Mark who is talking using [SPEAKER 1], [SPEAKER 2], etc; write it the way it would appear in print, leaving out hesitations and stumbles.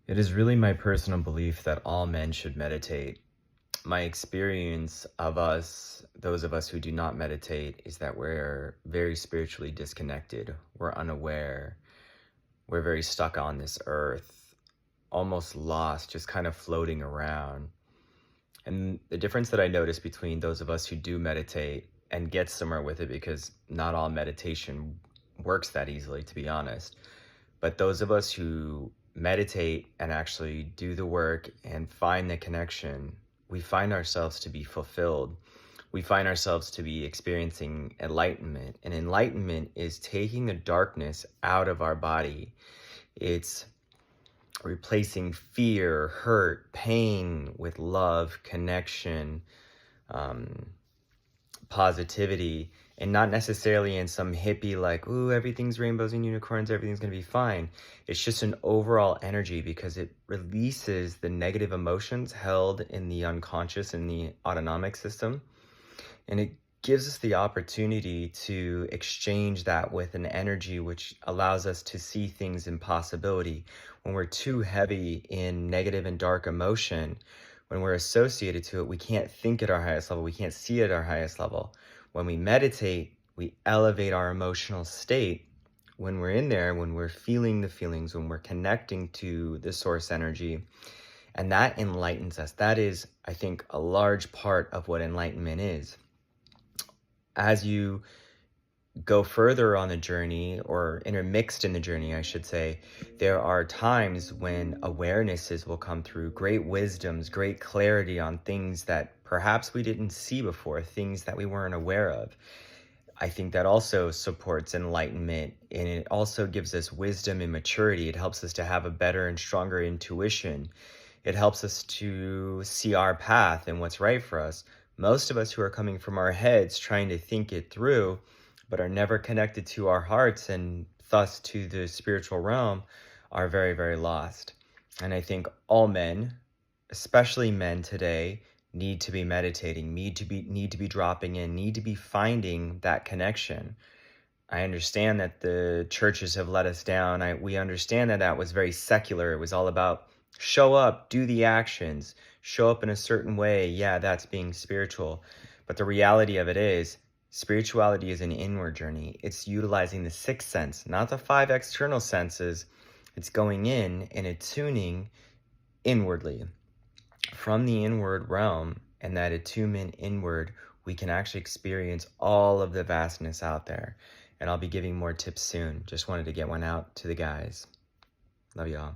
[SPEAKER 1] It is really my personal belief that all men should meditate. My experience of us, those of us who do not meditate, is that we're very spiritually disconnected. We're unaware. We're very stuck on this earth, almost lost, just kind of floating around. And the difference that I notice between those of us who do meditate and get somewhere with it, because not all meditation works that easily, to be honest. But those of us who meditate and actually do the work and find the connection, we find ourselves to be fulfilled. We find ourselves to be experiencing enlightenment. And enlightenment is taking the darkness out of our body. It's replacing fear, hurt, pain with love, connection, um, positivity, and not necessarily in some hippie like, ooh, everything's rainbows and unicorns, everything's going to be fine. It's just an overall energy because it releases the negative emotions held in the unconscious and the autonomic system. And it gives us the opportunity to exchange that with an energy which allows us to see things in possibility. When we're too heavy in negative and dark emotion, when we're associated to it, we can't think at our highest level. We can't see at our highest level. When we meditate, we elevate our emotional state. When we're in there, when we're feeling the feelings, when we're connecting to the source energy, and that enlightens us. That is, I think, a large part of what enlightenment is. As you go further on the journey, or intermixed in the journey, I should say, there are times when awarenesses will come through, great wisdoms, great clarity on things that perhaps we didn't see before, things that we weren't aware of. I think that also supports enlightenment, and it also gives us wisdom and maturity. It helps us to have a better and stronger intuition. It helps us to see our path and what's right for us. Most of us who are coming from our heads trying to think it through, but are never connected to our hearts and thus to the spiritual realm, are very, very lost. And I think all men, especially men today, need to be meditating, need to be dropping in, need to be finding that connection. I understand that the churches have let us down. We understand that that was very secular. It was all about show up, do the actions, show up in a certain way. Yeah, that's being spiritual. But the reality of it is, spirituality is an inward journey. It's utilizing the sixth sense, not the five external senses. It's going in and attuning inwardly. From the inward realm and that attunement inward, we can actually experience all of the vastness out there. And I'll be giving more tips soon. Just wanted to get one out to the guys. Love y'all.